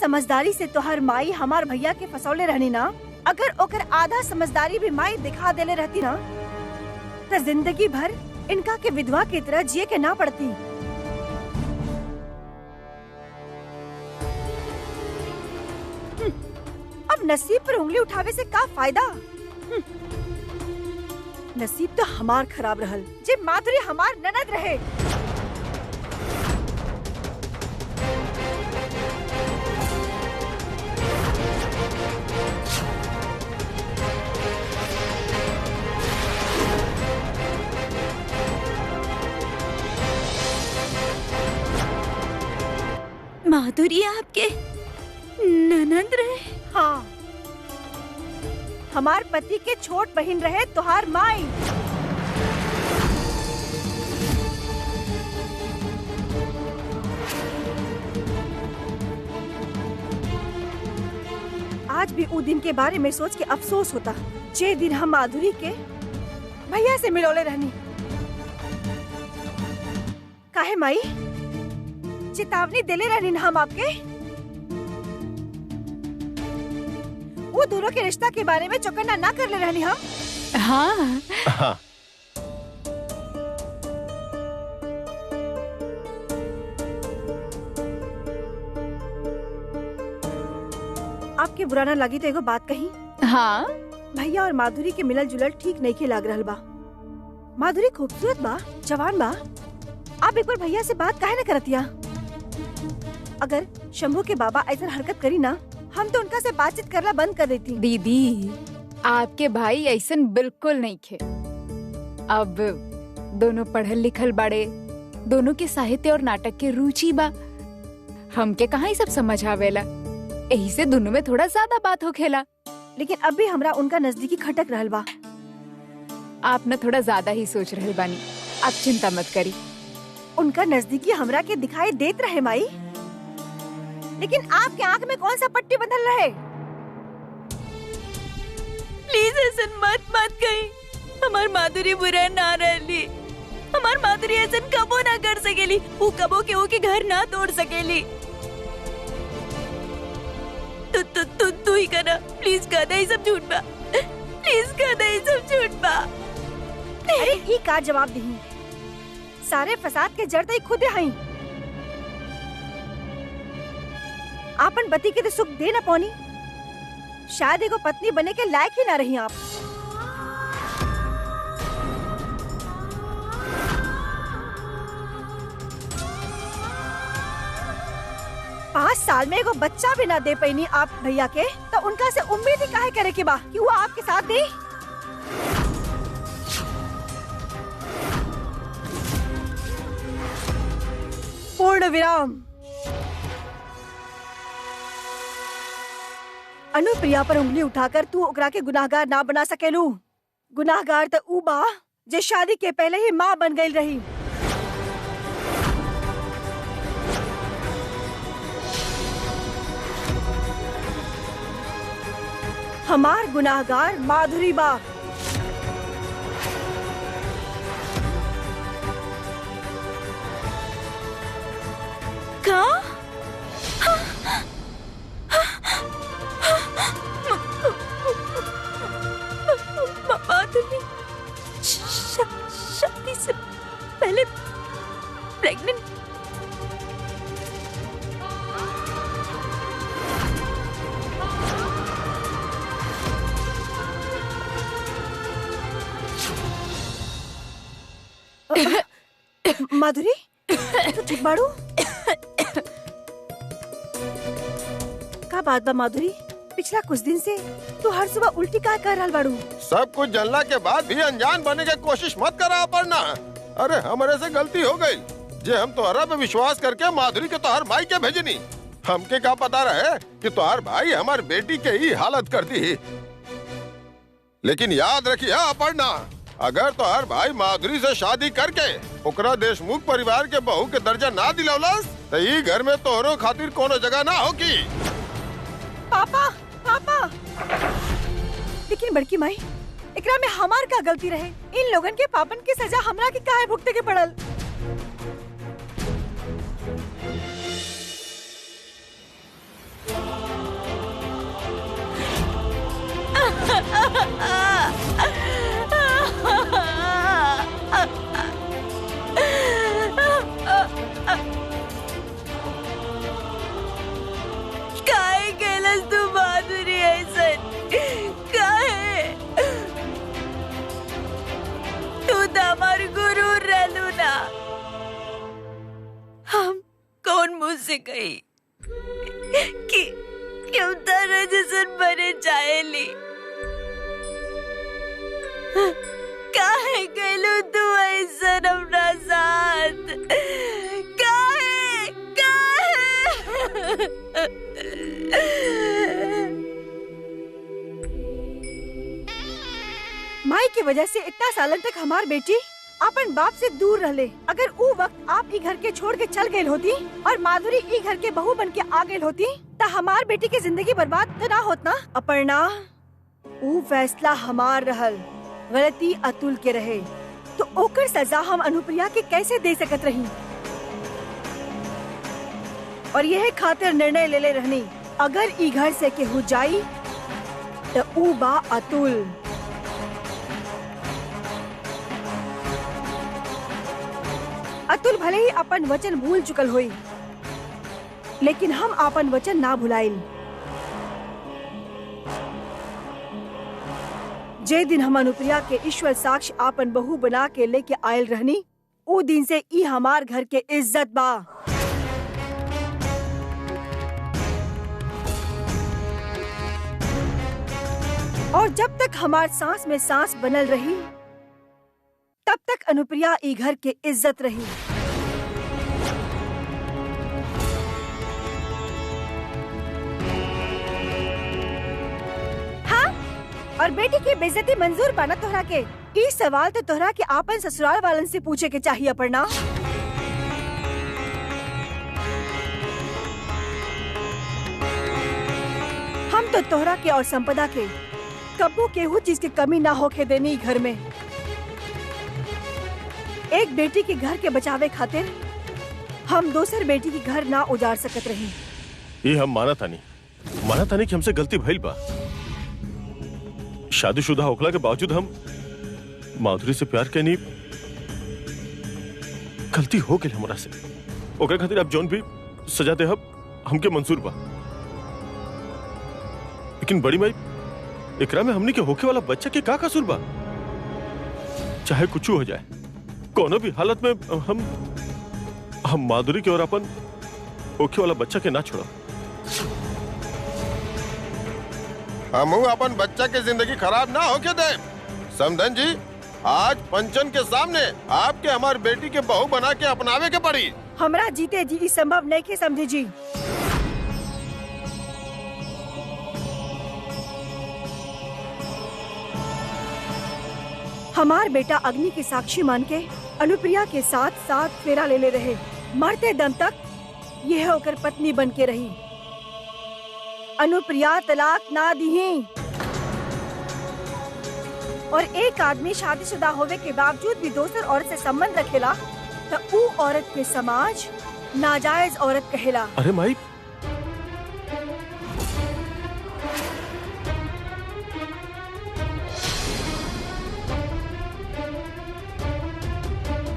समझदारी से तोहर माई हमार भैया के फसौले रहनी ना, अगर ओकर आधा समझदारी भी माई दिखा देले रहती ना, तो जिंदगी भर इनका के विधवा की तरह जिए के ना पड़ती। अब नसीब पर उंगली उठावे से का फायदा? नसीब तो हमार खराब रहल जे माधुरी हमार ननद रहे। माधुरी आपके ननद रहे? हाँ, हमार पति के छोट बहन रहे तोहार माई। आज भी उस दिन के बारे में सोच के अफसोस होता, जे दिन हम माधुरी के भैया से मिलौले रहनी। काहे माई? चेतावनी देले रहनी ना हम आपके। वो दोनों के रिश्ता के बारे में चौकन्ना ना कर ले रहनी हम। हाँ, हाँ। आपके बुरा ना लगी तो एगो बात कही। हाँ, भैया और माधुरी के मिलल जुलल ठीक नहीं के लाग रहल बा। माधुरी खूबसूरत बा, जवान बा। आप एक बार भैया से बात काहे न करतिया? अगर शंभू के बाबा ऐसा हरकत करी ना, हम तो उनका से बातचीत करना बंद कर देती। दीदी आपके भाई ऐसन बिल्कुल नहीं थे। अब दोनों पढ़ल लिखल बाड़े, दोनों के साहित्य और नाटक के रुचि बा। हमके कहाँ ही सब समझ आवेला, यही से दोनों में थोड़ा ज्यादा बात हो खेला। लेकिन अब भी हमरा उनका नजदीकी खटक रहल बा। आप न थोड़ा ज्यादा ही सोच रहे बानी, आप चिंता मत करी। उनका नजदीकी हमरा के दिखाई देत रहे माई, लेकिन आपके आंख में कौन सा पट्टी बंधल रहे? प्लीज ऐसन मत कही। हमार माधुरी बुरा ना रहली, हमार माधुरी ऐसन कबो ना कर सकेली। वो कबो के ओके घर ना तोड़ सकेली। तू ही करा, प्लीज कह दे सब झूठ बा, प्लीज कह दे सब झूठ बा। अरे ई का जवाब दही? सारे फसाद के जड़ तो खुद हई। आपन पति के तो सुख दे न पौनी, शायद एगो पत्नी बने के लायक ही ना रही आप। पाँच साल में एगो बच्चा भी ना दे पैनी आप भैया के, तो उनका से उम्मीद ही काहे करे के बा कि वो आपके साथ दे? पूर्ण विराम। अनुप्रिया पर उंगली उठाकर तू ओकरा के गुनाहगार ना बना सकेलू। गुनाहगार तो ऊ बा जे शादी के पहले ही माँ बन गई रही। हमार गुनाहगार माधुरी बा। का? माधुरी शादी से पहले प्रेग्नेंट? माधुरी तू ठीक बाड़ू? का बात बा माधुरी? पिछला कुछ दिन से तू हर सुबह उल्टी का कर रहल बाड़ू। सब कुछ जानला के बाद भी अनजान बनने की कोशिश मत करा अपर्णा। अरे हमारे से गलती हो गई जे हम तोहरा पे विश्वास करके माधुरी के तोहर भाई के भेजनी। हमके क्या पता रहे कि तोहर भाई हमार बेटी के ही हालत कर दी। लेकिन याद रखिए अपर्णा, अगर तोहर भाई माधुरी से शादी करके ओकरा देशमुख परिवार के बहू के दर्जा ना दिलौलस तो ई घर में तोहरो खातिर कोनो जगह ना होगी। पापा पापा, लेकिन बड़की माई, एकरा में हमार का गलती रहे? इन लोगन के पापन की सजा हमरा के काहे भुगते के पड़ल? काहे गेलस तू माधुरी ऐसन? काहे? तू तो हमार गुरु रहलू ना। हम कौन मुँह से कही कि क्यों तरह जैसन बने चाहेली? काहे गेलू तू ऐसन अपना साथ? काहे? काहे? माई की वजह से इतना सालन तक हमार बेटी अपन बाप से दूर रहले। अगर ऊ वक्त आप ई घर के छोड़ के चल गई होती और माधुरी ई घर के बहू बन के आ गई होती तो हमार बेटी की जिंदगी बर्बाद तो ना होत ना। अपर्णा, ऊ फैसला हमार रहल, गलती अतुल के रहे, तो ओकर सजा हम अनुप्रिया के कैसे दे सकत रही? और यह खातिर निर्णय ले ले रहनी, अगर ई घर से केहू जाई तो ऊ बा अतुल। अतुल भले ही अपन वचन भूल चुकल होई, लेकिन हम अपन वचन ना भुलाइल। जे दिन हम अनुप्रिया के ईश्वर साक्ष आपन बहू बना के लेके आयल रहनी, ऊ दिन से ई हमार घर के इज्जत बा। और जब तक हमार सांस में सांस बनल रही, तब तक अनुप्रिया ई घर के इज्जत रही। हाँ, और बेटी की बेइज्जती मंजूर बा ना तोहरा के? ई सवाल तो तोहरा के आपन ससुराल वालन से पूछे के चाहिए अपर्णा। हम तो तोहरा के और संपदा के कबू केहू चीज की कमी ना होके देनी घर में। एक बेटी के घर के बचावे खातिर हम दोसर बेटी की घर ना उजाड़ सकत रही। ये हम माना तानी कि हमसे गलती भइल बा। शादीशुदा होखला के बावजूद हम माधुरी से प्यार के नहीं, गलती हो गई हमरा से। ओकरे खातिर अब जौन भी सजा दे हमके मंजूर बा। लेकिन बड़ी माई, एकरा में हमनी के होखे वाला बच्चा के का कसूर बा? चाहे कुछ हो जाए, कोनो भी हालत में हम माधुरी के और अपन होखे वाला बच्चा के ना छोड़ो। हम अपन बच्चा के जिंदगी खराब ना होके दे। समधन जी, आज पंचन के सामने आपके हमार बेटी के बहू बना के अपनावे के पड़ी। हमरा जीते जी संभव नहीं के समझे जी। हमार बेटा अग्नि की साक्षी मान के अनुप्रिया के साथ साथ फेरा ले रहे, मरते दम तक यह होकर पत्नी बन के रही। अनुप्रिया तलाक ना दी। और एक आदमी शादीशुदा होवे के बावजूद भी दोसर औरत से संबंध रखेला तो ऊ औरत के समाज नाजायज औरत कहेला। अरे माई,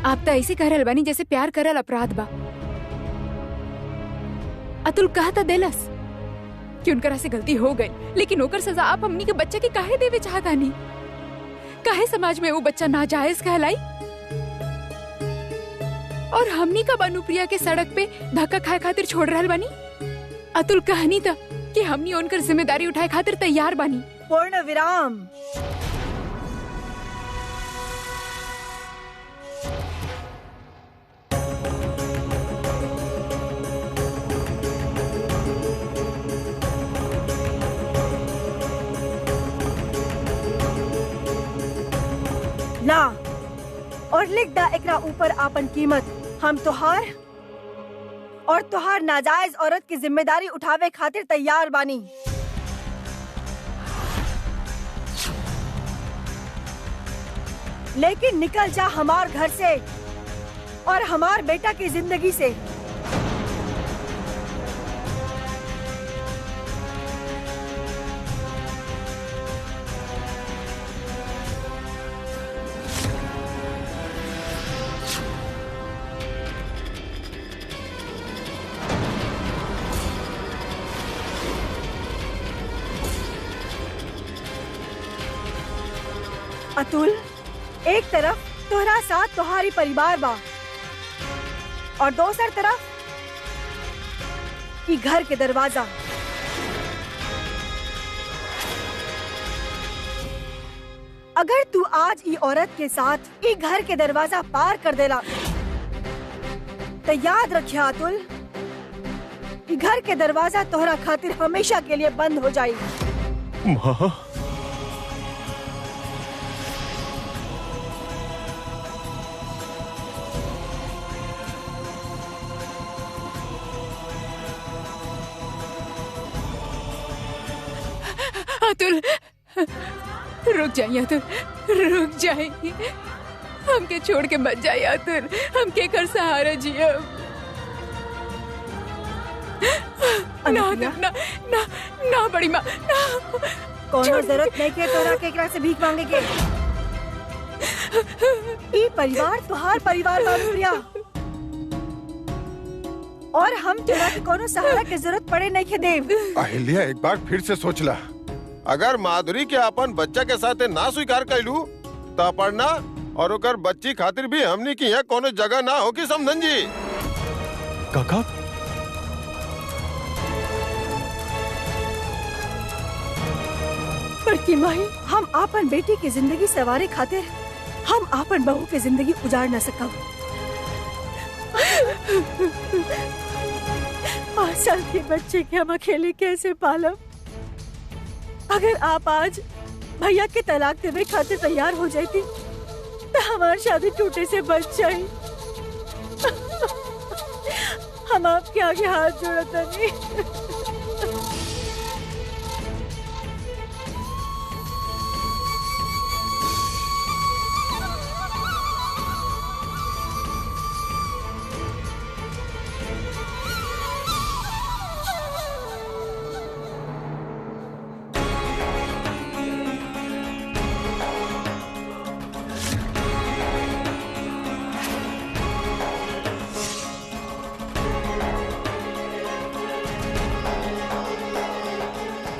आप तो ऐसे कह रहल बानी जैसे प्यार करल अपराध बा। अतुल कहता देलस कि उनकरा से गलती हो गई, लेकिन ओकर सजा आप हमनी के बच्चे के काहे देवे चाहतानी? काहे समाज में वो बच्चा नाजायज कहलाई? और हमनी कब अनुप्रिया के सड़क पे धक्का खाए खातिर छोड़ रहल बानी? अतुल कहनी था कि हमनी उनकर जिम्मेदारी उठाए खातिर तैयार बानी। पूर्ण विराम। ला और लिख दा एकरा ऊपर आपन कीमत। हम तोहार और तोहार नाजायज औरत की जिम्मेदारी उठावे खातिर तैयार बानी। लेकिन निकल जा हमार घर से और हमार बेटा की जिंदगी से। अतुल, एक तरफ तोहरा साथ तोहारी परिवार बा और दोसर तरफ ई घर के दरवाजा। अगर तू आज ई औरत के साथ ई घर के दरवाजा पार कर देला तो याद रखिया अतुल, ई घर के दरवाजा तोहरा खातिर हमेशा के लिए बंद हो जाई। माँ, अतुल, रुक जाइए अतुल, रुक जाइए। हमके छोड़ के मत जाइए अतुल, हमके कर सहारा जियो। ना अनुप्रिया? ना ना ना बड़ी माँ, ना। कोनो जरूरत नहीं के तोरा के एकरा से भीख मांगे के। ई परिवार तोहार परिवार बा अनुप्रिया, और हम तोरा के कोनो सहारा के जरूरत पड़े नहीं के देव। अहिल्या एक बार फिर से सोचला, अगर माधुरी के अपन बच्चा के साथे ना स्वीकार कैलू तो अपर्णा और ओकर बच्ची खातिर भी हमनी की यहाँ कोनो जगह ना होगी समझन जी। काका, बड़की माई, हम आपन बेटी की जिंदगी सवारे खातिर हम आपन बहू की जिंदगी उजाड़ न सकब। 5 साल के बच्चे के हम अकेले कैसे पालब? अगर आप आज भैया के तलाक देवे खातिर तैयार हो जाती तो हमारी शादी टूटे से बच जाए। हम आपके आगे हाथ जोड़ता नहीं।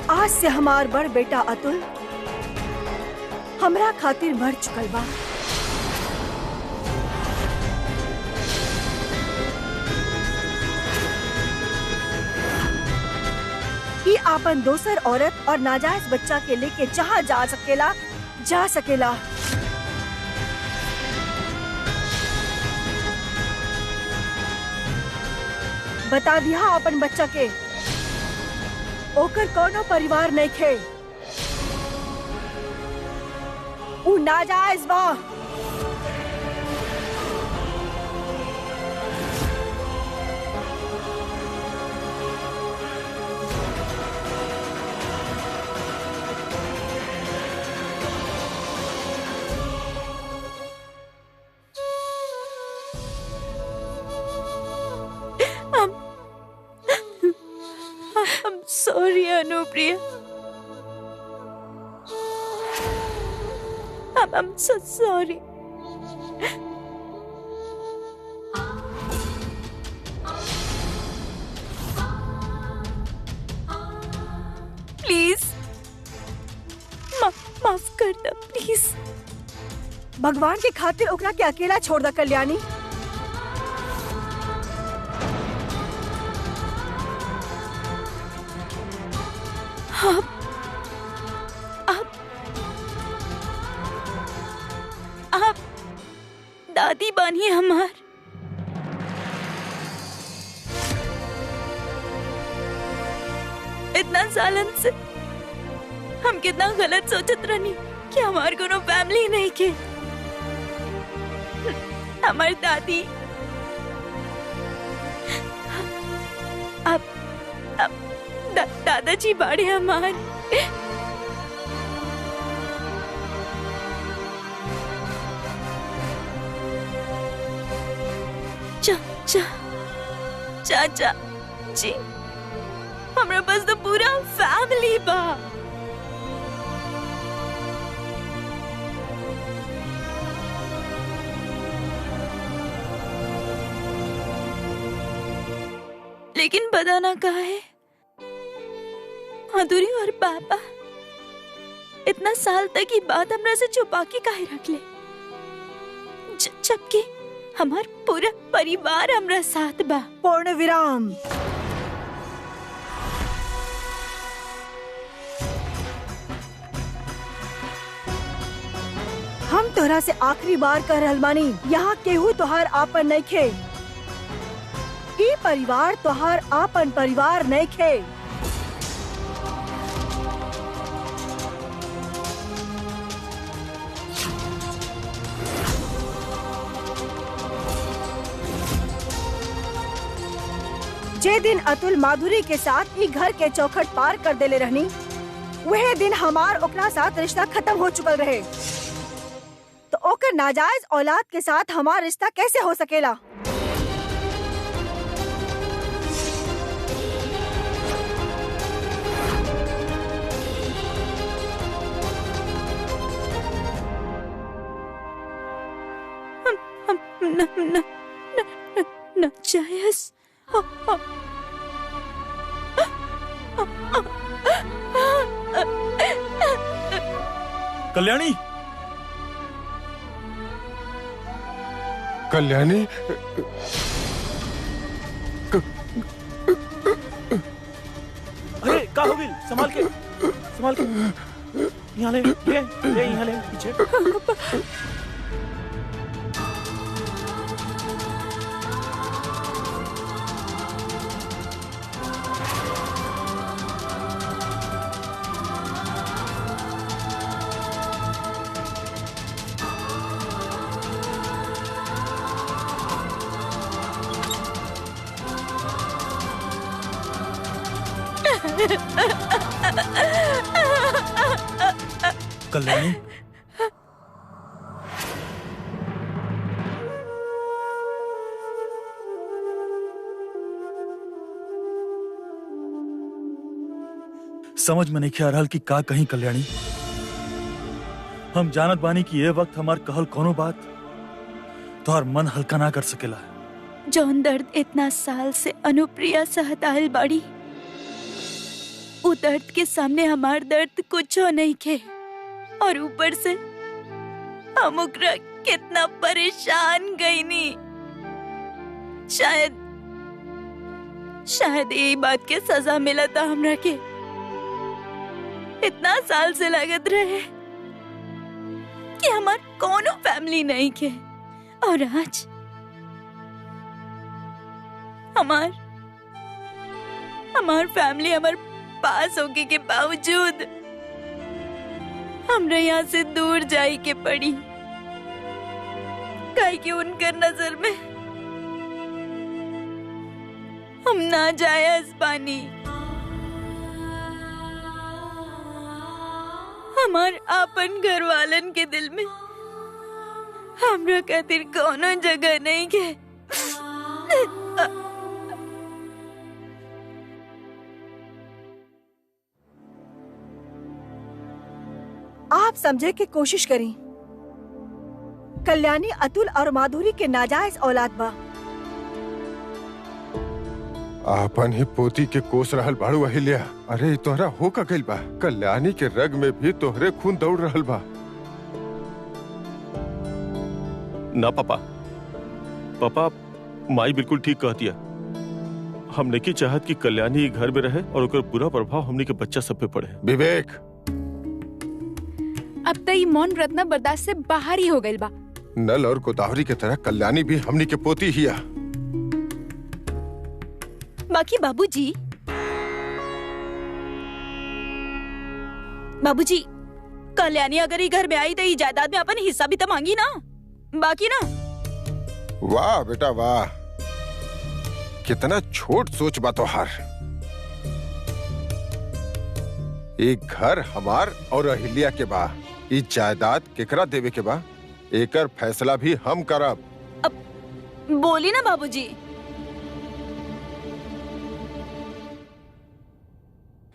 आज से हमार बड़ बेटा अतुल हमरा खातिर मर चुकल बा। ई आपन दोसर औरत और नाजायज बच्चा के लेके जहाँ जा सकेला जा सकेला। बता दिया अपन बच्चा के ओकर कोनो परिवार नहीं खे, उ नाजायज बा। I'm sorry, Anupriya. I'm so sorry. Please, माफ कर दे, प्लीज। भगवान के खातिर ओकरा के अकेला छोड़ द कल्याणी। आप दादी बानी हमार। इतना सालन से हम कितना गलत सोचत रहनी कि हमार कोनो फैमिली नहीं के। हमार दादी अब दादाजी बाड़े हमार। चाचा जी, हमरा पास तो पूरा फैमिली बा। लेकिन पता ना कहा है माधुरी और पापा इतना साल तक ये बात हमरा से छुपा के काहे रख ले, जबकि हमार पूरा परिवार हमरा साथ बा। पूर्ण विराम। हम तोहरा से आखिरी बार कह रहल बानी, यहाँ केहू तोहार आपन नइखे। ई परिवार तोहार आपन परिवार नइखे। जे दिन अतुल माधुरी के साथ ई घर के चौखट पार कर देले रहनी, वह दिन हमार ओकरा साथ रिश्ता खत्म हो चुकल रहे। तो ओकर नाजायज औलाद के साथ हमार रिश्ता कैसे हो सकेला? नाजायज। कल्याणी, कल्याणी, अरे का हो गई? संभाल के, संभाल के। यहाँ ले, यहाँ ले पीछे। कल्याणी, समझ में नहीं आ रहल कि का कहीं। कल्याणी, हम जानत बानी कि ये वक्त हमार कहल कोनो बात तोहर मन हल्का ना कर सकेला। जौन दर्द इतना साल से अनुप्रिया सहत आयल बाड़ी, उ दर्द के सामने हमार दर्द कुछो नहीं खे। और ऊपर से हम ओकरा कितना परेशान गईनी। शायद यही बात के सजा मिला था हमरा के। इतना साल से लागत रहे कि हमार कोनो फैमिली नहीं के, और आज हमार फैमिली हमार पास होके के बावजूद हमरा यहाँ से दूर जाए के पड़ी, काहे कि उनकर नजर में हम ना जायज बानी। हमार आपन घर वालन के दिल में हमरा खातिर कोनो जगह नहीं के। आप समझे की कोशिश करी। कल्याणी अतुल और माधुरी के नाजायज औलाद बा। आपन ही पोती के कोस रहल बाड़ू अहिल्या। अरे तोहरा हो का गइल बा? कल्याणी के रग में भी तोहरे खून दौड़ रहल बा। ना पापा, पापा माई बिल्कुल ठीक कहती है। हम नहीं चाहत कि कल्याणी घर में रहे और ओकर बुरा प्रभाव हमनी के बच्चा सब पे पड़े। विवेक, अब तो ये मौन रत्ना बर्दाश्त से बाहर ही हो गई बा। नल और गोदावरी की तरह कल्याणी भी हमनी के पोती हिया। बाकी बाबूजी, कल्याणी अगर ये घर में आई तो ये जायदाद में अपन हिस्सा भी तो मांगी ना, बाकी ना। वाह बेटा वाह, कितना छोट सोच बा तोहार। एक घर हमार और अहिल्या के बा, ई जायदाद केकरा देवे के बा एकर फैसला भी हम करब। अब बोली ना बाबूजी।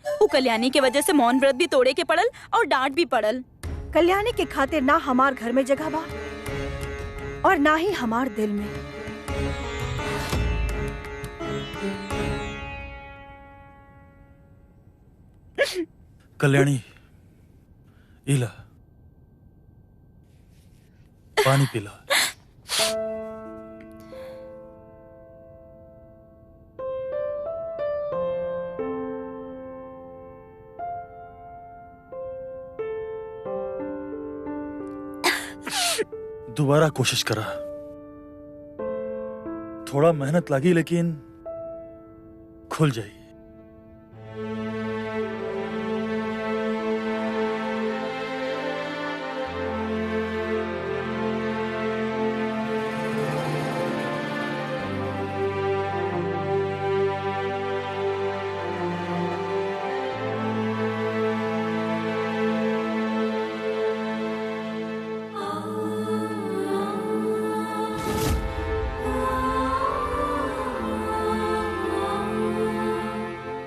वो कल्याणी के वजह से मौन व्रत भी तोड़े के पड़ल और डांट भी पड़ल। कल्याणी के खातिर ना हमार घर में जगह बा और ना ही हमार दिल में। कल्याणी, इला पानी पीला। दोबारा कोशिश करा, थोड़ा मेहनत लगी लेकिन खुल जाई।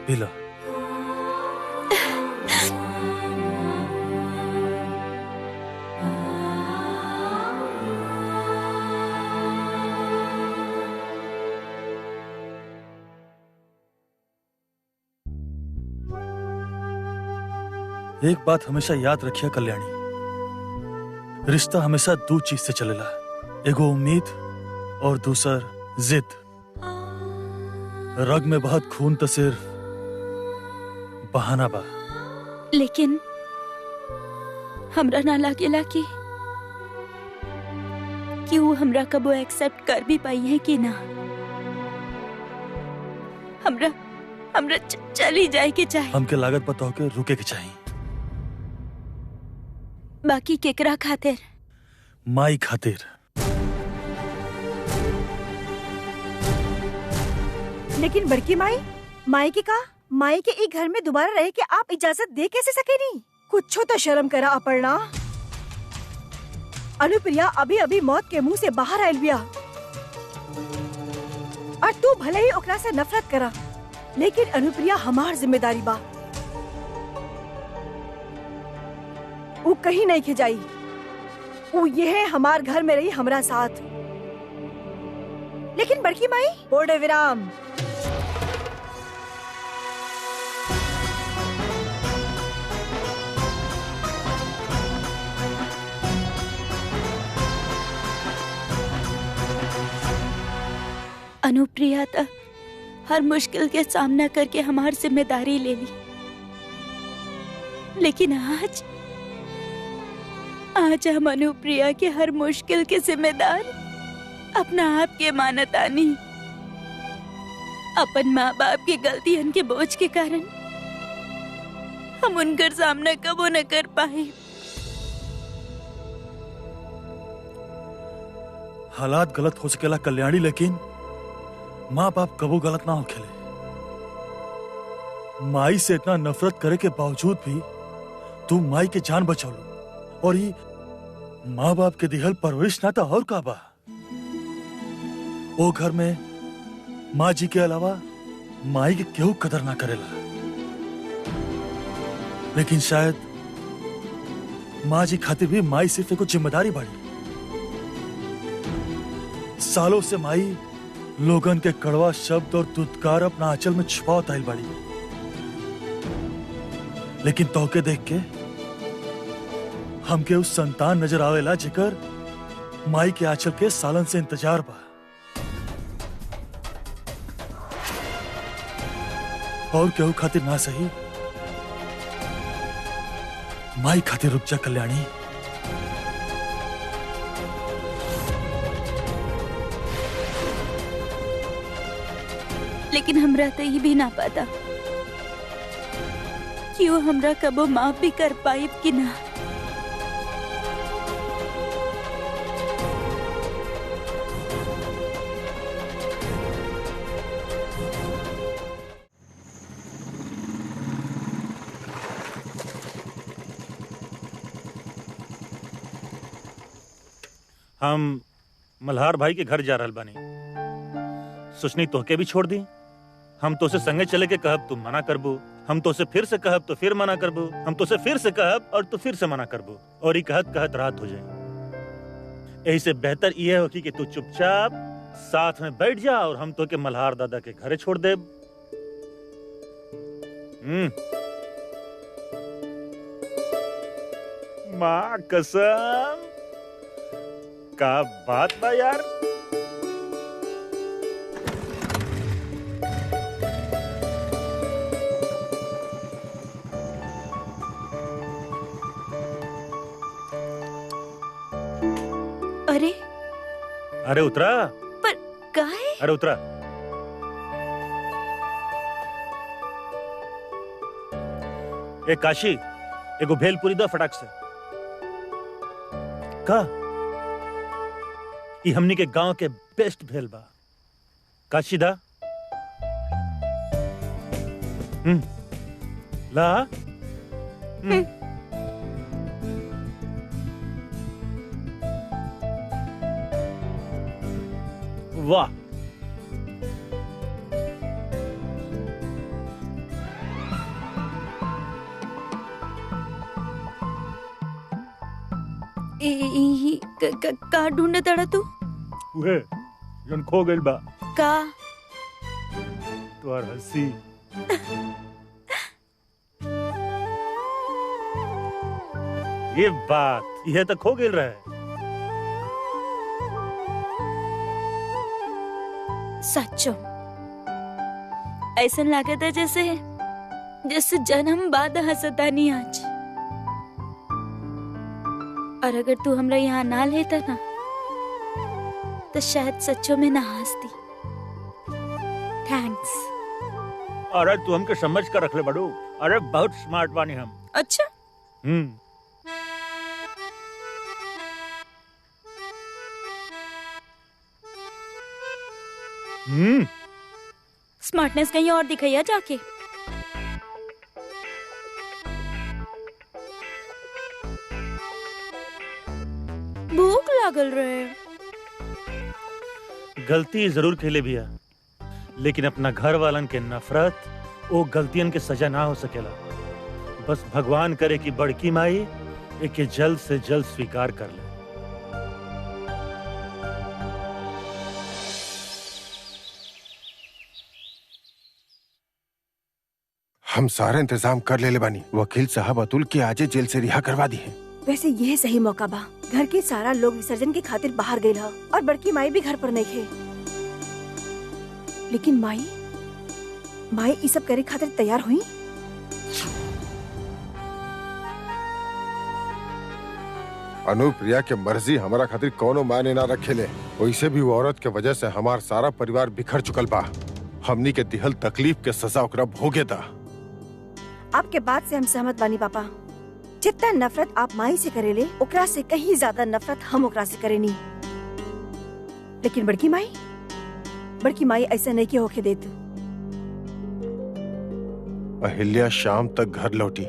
पीला। एक बात हमेशा याद रखिया कल्याणी, रिश्ता हमेशा दो चीज से चलेला, एगो उम्मीद और दूसर जिद। रग में बहुत खून तो सिर्फ बहाना बा। लेकिन हमरा ना लागेला कि वो हमरा कबो एक्सेप्ट कर भी पाई है कि ना। हमरा चली जाए के चाहे। हमके लागत पता हो के रुके के चाहिए। बाकी केकरा खातिर? माई खातिर। लेकिन बड़की माई के का? माई के एक घर में दोबारा रहे के आप इजाजत दे कैसे सके नहीं? कुछ तो शर्म करा अपर्णा। अनुप्रिया अभी अभी मौत के मुंह से बाहर आयल बिया और तू भले ही ओकरा से नफरत करा, लेकिन अनुप्रिया हमार जिम्मेदारी बा। वो कहीं नहीं खिंचाई, वो ये है हमार घर में रही हमरा साथ। लेकिन बड़की माई बोर्डे विराम। अनुप्रिया तो हर मुश्किल के सामना करके हमारी जिम्मेदारी ले ली, लेकिन आज हम अनुप्रिया के हर मुश्किल के जिम्मेदार अपना आप के मानतानी। अपन माँ बाप की गलतियन के बोझ के कारण हम उनका सामना कबो न कर पाए। हालात गलत हो सकेला कल्याणी, लेकिन माँ बाप कबो गलत ना हो खेले। माई से इतना नफरत करे के बावजूद भी तू माई के जान बचौलू, और ये माँ बाप के दिहल परवरिश ना था और का बा। वो घर में माँ जी के अलावा माई के केहू कदर ना करेला, लेकिन शायद माँ जी खातिर भी माई सिर्फ एक जिम्मेदारी बाड़ी। सालों से माई लोगन के कड़वा शब्द और दुत्कार अपना आंचल में छुपावत आइल बाड़ी, लेकिन तोके देख के हमके उस संतान नजर आवेला जेकर माई के आंचल के सालन से इंतजार बा। और केहू खातिर ना सही, माई खातिर रुक जा कल्याणी। लेकिन हमरा तो ये भी ना पता कि वो हमरा कबो माफ भी कर पाई कि ना। हम मल्हार भाई के घर जा रहल बानी, सोचनी तोहके भी छोड़ दी। हम तो से संगे चले के कहब तुम मना करबो, हम तो से फिर से कहब तो फिर मना करबो, हम तो से फिर से कहब और तो फिर से मना करबो, और ये कहत कहत रात हो जाए। यही से बेहतर ये हो कि तू चुपचाप साथ में बैठ जा और हम तो के मल्हार दादा के घरे छोड़ दे। माँ कसम, का बात बा यार। अरे अरे उतरा, पर काहे? अरे उतरा। एक काशी, एगो भेलपुरी दो फटाक से। का ई हमनी के गांव के बेस्ट भेल बा। काशी दा। ला। वाह, का ढूंढे तड़ा तू? उहे जन खो गइल बा। का? तोहर हंसी। ये बात यह तो खो गइल रहे। सच्चो ऐसा लागत है जैसे जन्म बाद हंसतानी आज। और अगर तू हमरा यहाँ ना लेता ना तो शायद सच्चो में ना हंसती। थैंक्स। अरे तू हमके समझ कर रख ले बड़ू। अरे बहुत स्मार्ट बानी हम। अच्छा। स्मार्टनेस कहीं और दिखाइया जाके। भूख लागल रहे। गलती जरूर खेले भैया, लेकिन अपना घर वालन के नफरत वो गलतियन के सजा ना हो सकेला। बस भगवान करे कि बड़की माई एके जल्द से जल्द स्वीकार कर ले। हम सारे इंतजाम कर ले बानी। वकील साहब अतुल के आजे जेल से रिहा करवा दी है। वैसे यह सही मौका बा। घर के सारा लोग विसर्जन के खातिर बाहर गए हा और बड़की माई भी घर पर नहीं थे। लेकिन माई ई सब करे खातिर तैयार हुई। अनुप्रिया के मर्जी हमारा खातिर कोनो मायने ना रखेले। वैसे भी वो औरत के वजह से हमार सारा परिवार बिखर चुकल बा। हमनी के दिहल तकलीफ के सजा ओकरा भोगे दा। आपके बात से हम सहमत बानी पापा। जितना नफरत आप माई से करेले ओकरा से कहीं ज्यादा नफरत हम ओकरा से करेनी। लेकिन बड़की माई ऐसा नहीं के होके देत। अहिल्या शाम तक घर लौटी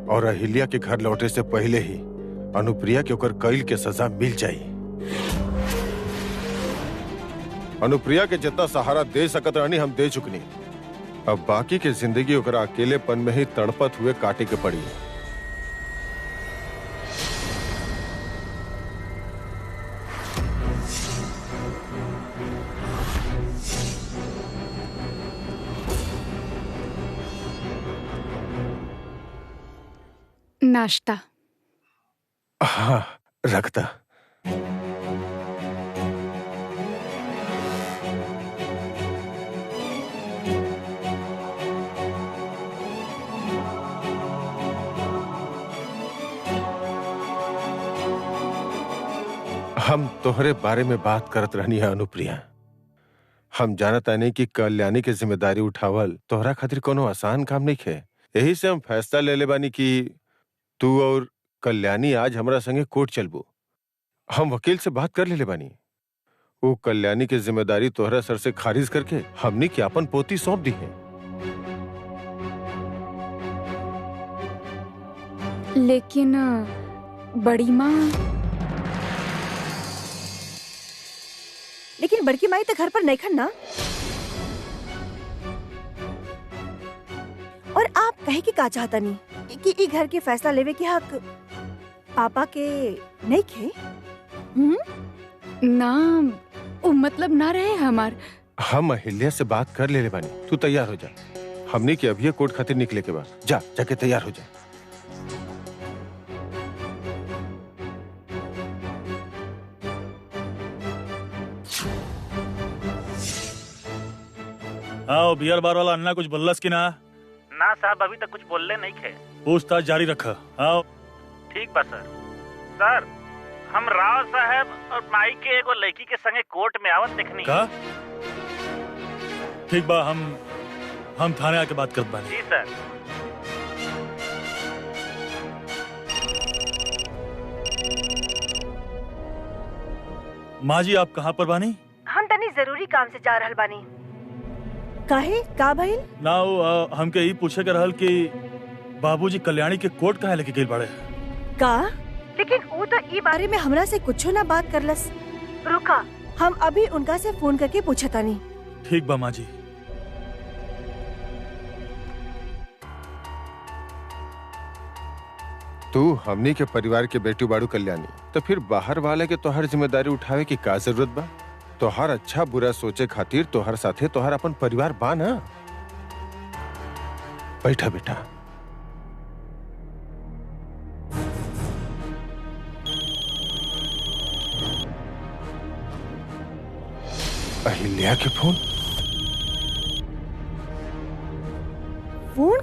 और अहिल्या के घर लौटे से पहले ही अनुप्रिया के ओकर कैल के सजा मिल जाई। अनुप्रिया के जितना सहारा दे सकत रहनी हम दे चुकनी। अब बाकी के जिंदगी ओकरा अकेलेपन में ही तड़पत हुए काटे के पड़ी। नाश्ता। हाँ, रखता। हम तोहरे बारे में बात करत रहनी है अनुप्रिया। हम जानता नहीं कि कल्याणी के जिम्मेदारी उठावल तोहरा खातिर कोनो आसान काम नहीं है। यही से हम फैसला ले ले बानी कि तू और कल्याणी आज हमरा संगे कोर्ट चलबो। हम वकील से बात कर ले बानी। वो कल्याणी की जिम्मेदारी तोहरा सर से खारिज करके हमनी की अपन पोती सौंप दी है। लेकिन बड़ी माँ। लेकिन बड़की माई तो घर पर नहीं खन्ना। और आप कहे कि का चाहता नहीं कि ई घर के फैसला लेवे के हक पापा के नहीं खे? ना वो मतलब ना रहे हमार। हम अहिल्या से बात कर ले बानी। तू तैयार हो जा। हमने के अभी कोर्ट खातिर निकले के बाद जाके तैयार हो जा। हाँ बियर बार वाला अन्ना कुछ बोलस की ना? ना साहब, अभी तक कुछ बोलले नहीं खे। पूछताछ जारी रखा। हाँ ठीक बा सर। सर, हम राव साहब और माई के एगो लड़की के संगे कोर्ट में आवत देखनी। का? ठीक बा, हम थाने आके बात करत बानी। जी सर। माँ जी आप कहाँ पर बानी? हम तनी जरूरी काम से जा रहल बानी। काहे का भइल? ना हमके यही पूछे के रहल कि बाबूजी कल्याणी के कोर्ट कहाँ लेके गइल बाड़े? का? लेकिन वो तो ई बारे में हमरा से कुछो ना बात करलस। रुका, हम अभी उनका से फोन करके पूछा तानी। ठीक बा माँ जी। तू हमनी के परिवार के बेटी बाड़ू कल्याणी, तो फिर बाहर वाले के तोहर जिम्मेदारी उठावे की का जरूरत बा? तोहर अच्छा बुरा सोचे खातिर तोहर साथे तोहर अपन परिवार बा ना। बैठा बेटा। अहिल्या के फोन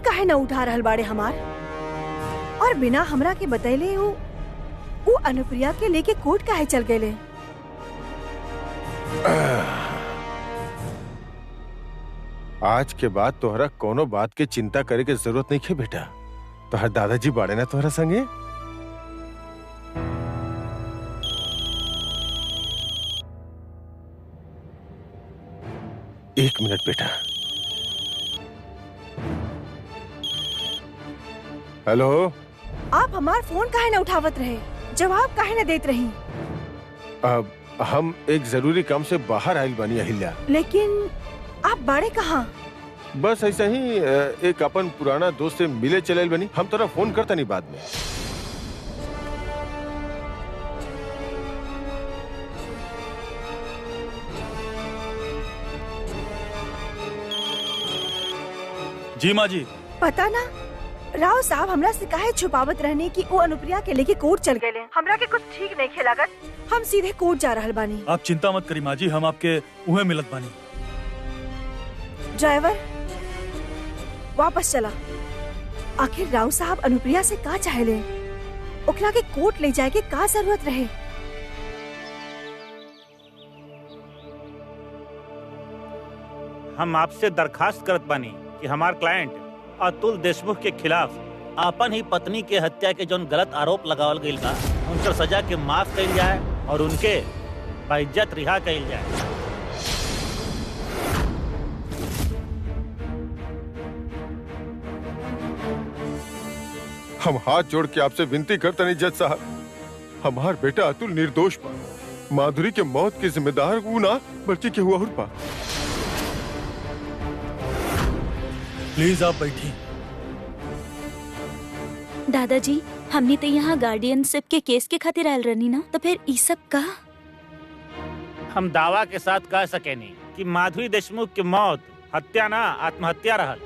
काहे ना उठा रहल बाड़े हमार, और बिना हमरा के बतैले वो अनुप्रिया के लेके कोर्ट काहे चल गए? आज के बाद तोहरा कोनो बात के चिंता करे के जरूरत नहीं है बेटा। तोहर दादाजी बाड़े ना तोहरा संगे। एक मिनट बेटा। हेलो। आप हमार फोन काहे ना उठावत रहे? जवाब काहे ना देत रही? अब हम एक जरूरी काम से बाहर आइल बानी अहिल्या। लेकिन आप बाड़े कहाँ? बस ऐसा ही एक अपन पुराना दोस्त से मिले चले बनी। हम तोरा फोन करता नहीं बाद में। जी माँ जी। पता ना राव साहब हमरा से काहे छुपावत रहने की वो अनुप्रिया के लेके कोर्ट चल गए। हमरा के कुछ ठीक नहीं खेलागत। हम सीधे कोर्ट जा रहल बानी। आप चिंता मत करी माँ जी, हम आपके उहे मिलत बानी। ड्राइवर वापस चला। आखिर राव साहब अनुप्रिया से का चाहेले? ओकरा के कोर्ट ले जाए के का जरूरत रहे? हम आपसे दरखास्त करत बानी कि हमार क्लाइंट अतुल देशमुख के खिलाफ अपन ही पत्नी के हत्या के जोन गलत आरोप लगावल गइल बा, उनकर सजा के माफ कइल जाए और उनके बाइज्जत रिहा कइल जाए। हम हाथ जोड़ के आपसे विनती करते नहीं जज साहब, हमार बेटा अतुल निर्दोष बा। माधुरी के मौत के जिम्मेदार वो ना बल्कि के हुआ बा। प्लीज आप बैठिए। दादाजी, हमने तो यहाँ गार्डियनशिप के केस के खातिर आयल रहनी ना, तो फिर ई सब का? हम दावा के साथ कह सकेनी कि माधुरी देशमुख की मौत हत्या ना आत्महत्या रहल।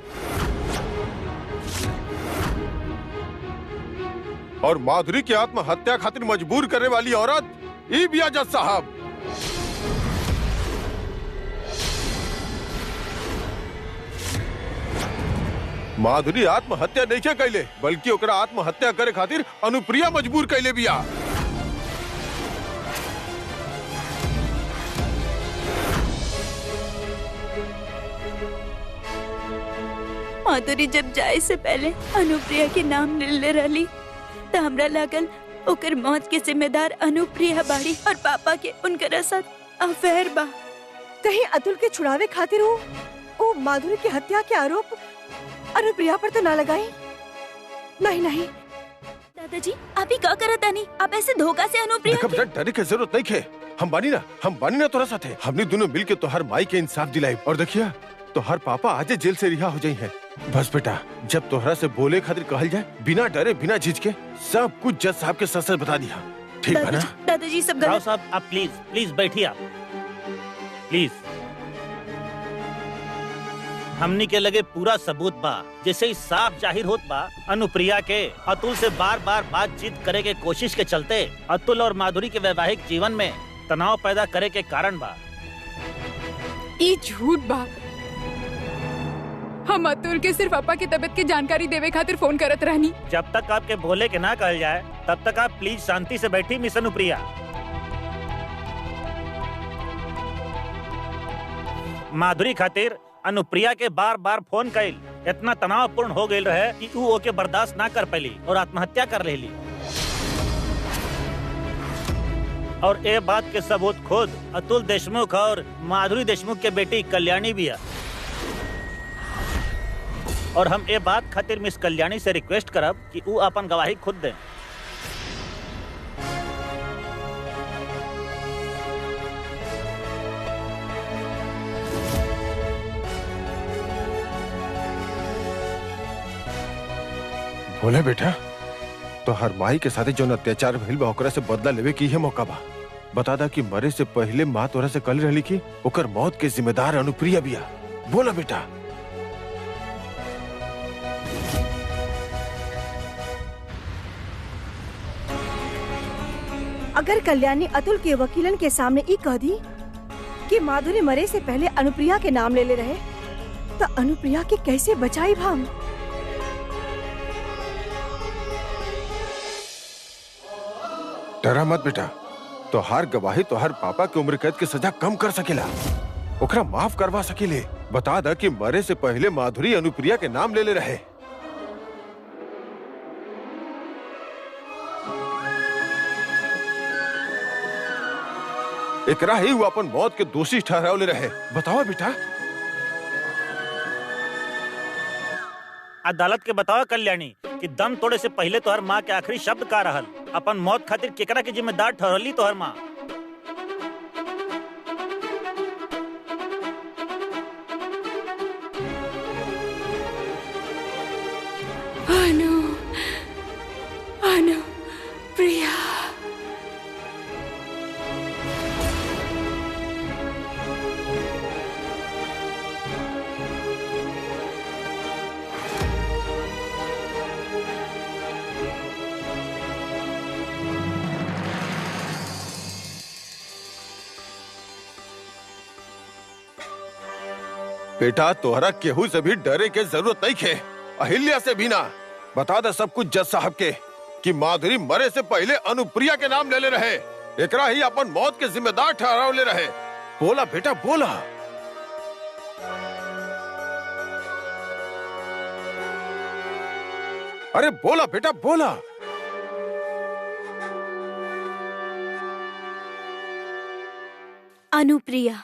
और माधुरी की आत्महत्या खातिर मजबूर करने वाली औरत ई बिया जज साहब। माधुरी आत्महत्या नहीं के कैले, बल्कि ओकरा आत्महत्या करे खातिर अनुप्रिया मजबूर कैले बिया। माधुरी जब जाए से पहले अनुप्रिया के नाम ले रही तो हमरा लागल ओकर मौत के जिम्मेदार अनुप्रिया बाड़ी और पापा के उनकर साथ अफेयर बा। कहीं अतुल के छुड़ावे खातिर वो माधुरी की हत्या के आरोप अनुप्रिया पर तो ना लगाई? नहीं नहीं दादाजी, आप ही क्या करत तानी? आप ऐसे धोखा से अनुप्रिया देखो डरे की जरूरत नहीं है। हम बानी ना तोरा साथे। हमने दोनों मिलके तोहर माई के इंसाफ दिलाई। और देखिए तोहर पापा आज जेल से रिहा हो जाई है। बस बेटा, जब तोहरा से बोले खातिर कहल जाए, बिना डरे बिना झिझके सब कुछ जज साहब के सच बता दिया। ठीक है ना? दादाजी सब राव गलत। साहब आप प्लीज बैठिए। आप प्लीज, हमनी के लगे पूरा सबूत बा, जैसे ही साफ जाहिर होत बा अनुप्रिया के अतुल से बार बार बातचीत करे के कोशिश के चलते अतुल और माधुरी के वैवाहिक जीवन में तनाव पैदा करे के कारण बा। ये झूठ बा। हम अतुल के सिर्फ पापा की तबीयत की जानकारी देवे खातिर फोन करत रहनी। जब तक आपके बोले के ना कहल जाए तब तक आप प्लीज शांति से बैठी मिस अनुप्रिया। माधुरी खातिर अनुप्रिया के बार बार फोन कैल इतना तनावपूर्ण हो गई रहे कि वो ओके बर्दाश्त ना कर पैली और आत्महत्या कर लेली। और ये बात के सबूत खुद अतुल देशमुख और माधुरी देशमुख के बेटी कल्याणी भी है। और हम ये बात खातिर मिस कल्याणी से रिक्वेस्ट करब कि वो अपन गवाही खुद दें। बोले बेटा, तो हर माई के साथे जो अत्याचार भइल बा ओकरा से बदला लेवे की है मौका बा। बता दा कि मरे से पहले माँ तोरा से कल रहली की ओकर मौत के जिम्मेदार अनुप्रिया बिया। बोला बेटा। अगर कल्याणी अतुल के वकीलन के सामने ई कह दी कि माधुरी मरे से पहले अनुप्रिया के नाम ले रहे, तो अनुप्रिया के कैसे बचाई हम? डरा मत बेटा, तो हर गवाही तो हर पापा के उम्र कैद की सजा कम कर सकेला, ओकरा माफ करवा सकेले। बता दा कि मरे से पहले माधुरी अनुप्रिया के नाम ले रहे। एकरा ही वो अपन मौत के दोषी ठहरावले रहे। बताओ बेटा। अदालत के बताओ कल्याणी कि दम तोड़े से पहले तोहर माँ के आखिरी शब्द का रहल, अपन मौत खातिर केकरा के जिम्मेदार ठहरली तोहर माँ? प्रिया। बेटा तोहरा केहू से भी डरे के जरूरत नहीं खे, अहिल्या से भी ना। बता दे सब कुछ जज साहब के कि माधुरी मरे से पहले अनुप्रिया के नाम ले रहे, एकरा ही अपन मौत के जिम्मेदार ठहरावले रहे। बोला बेटा बोला। अरे बोला बेटा बोला। अनुप्रिया।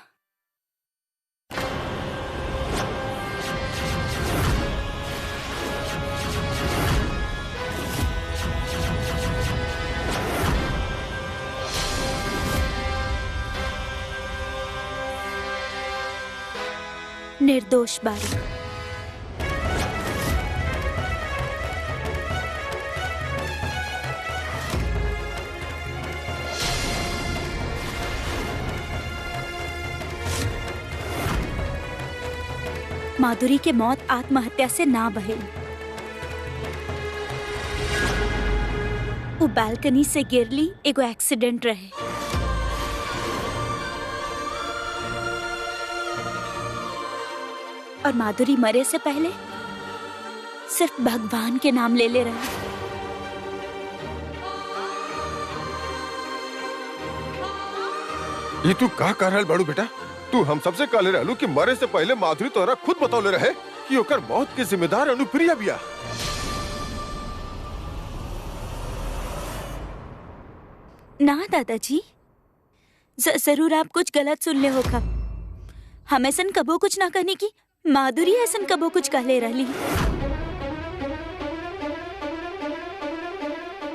निर्दोष बारी। माधुरी के मौत आत्महत्या से ना भइल, वो बालकनी से गिरली, एगो एक्सीडेंट रहे। और माधुरी मरे से पहले सिर्फ भगवान के नाम ले रहे। ये तू का कर रहल बड़ू बेटा? तू हम सबसे कहले रहलू कि मरे से पहले माधुरी तोहरा खुद बतौले रहे कि ओकर मौत के जिम्मेदार अनुप्रिया बिया। ना दादाजी, जरूर आप कुछ गलत सुन ले होगा। हम ऐसन कबो कुछ ना कहनी की, माधुरी ऐसन कबो कुछ कहले रहली।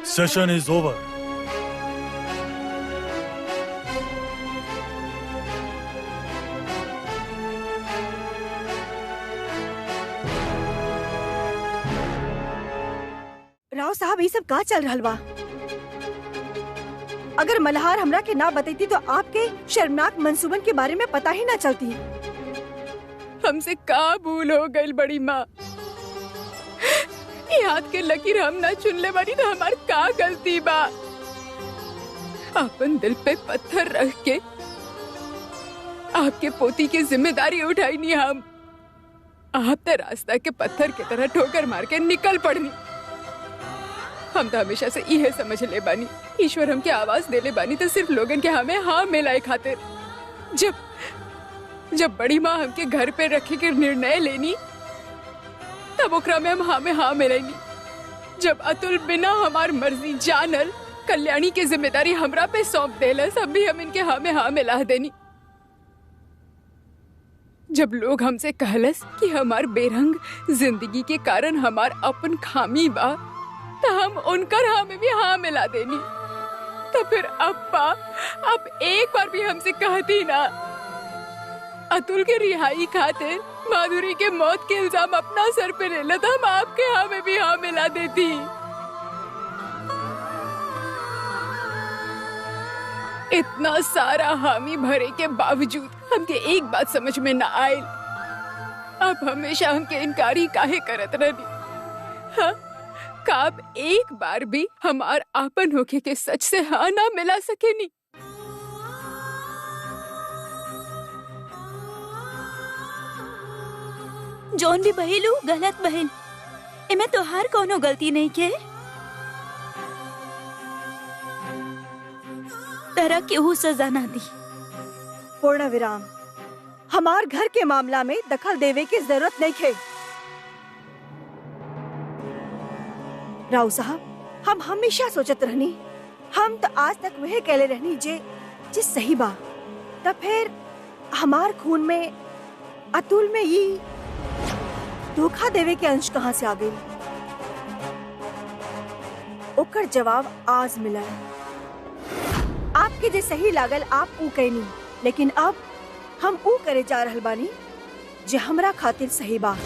Session is over. राव साहब, ये सब का चल रहल बा? अगर मल्हार हमरा के ना बतैती तो आपके शर्मनाक मंसूबन के बारे में पता ही ना चलती। हमसे का भूल हो गई बड़ी माँ? ये हाथ के लकीर हम ना चुन ले बानी तो हमार का गलती बा? अपन दिल पे पत्थर रख के आपके पोती की जिम्मेदारी उठाई नहीं हम। आप तो रास्ता के पत्थर की तरह ठोकर मार के निकल पड़नी। हम तो हमेशा से यह समझ ले बानी ईश्वर हमके आवाज दे ले बानी तो सिर्फ लोगन के हमें हाँ मिलाए खातिर। जब बड़ी माँ हमके घर पे रखे के निर्णय लेनी तब ओकरा में हम हाँ मिलाईनी। जब अतुल बिना हमार मर्जी जानल कल्याणी की जिम्मेदारी हमरा पे सौंप देलस, अब भी हम इनके हाँ मिला देनी। जब लोग हमसे कहलस कि हमार बेरंग जिंदगी के कारण हमार अपन खामी बा तो हम उनकर हाँ में भी हाँ मिला देनी। तो फिर अब एक बार भी हमसे कहती ना अतुल के रिहाई खातिर माधुरी के मौत के इल्जाम अपना सर पे ले लेता, हम आपके हाँ में भी हाँ मिला देती। इतना सारा हामी भरे के बावजूद हमके एक बात समझ में ना आयल, आप हमेशा हमके इनकारी काहे करत रहनी। हाँ, का आप एक बार भी हमार आपन होके के सच से हाँ ना मिला सके नी। जौन भी बहिलू गलत बहिल, इमे तोहार कोनो गलती नहीं के। तरह केहू सजा ना दी। पूर्ण विराम, हमार घर के मामला में दखल देवे की जरूरत नहीं है। राव साहब, हम हमेशा सोचत रहनी, हम तो आज तक वह कहले रहनी जे सही बा। तब फिर हमार खून में अतुल में ये धोखा देवे के अंश कहाँ से आ गई? ओकर जवाब आज मिला। आपके जे सही लागल आप ऊ कहनी, लेकिन अब हम ऊ करे जा रहल बानी जे हमरा खातिर सही बा।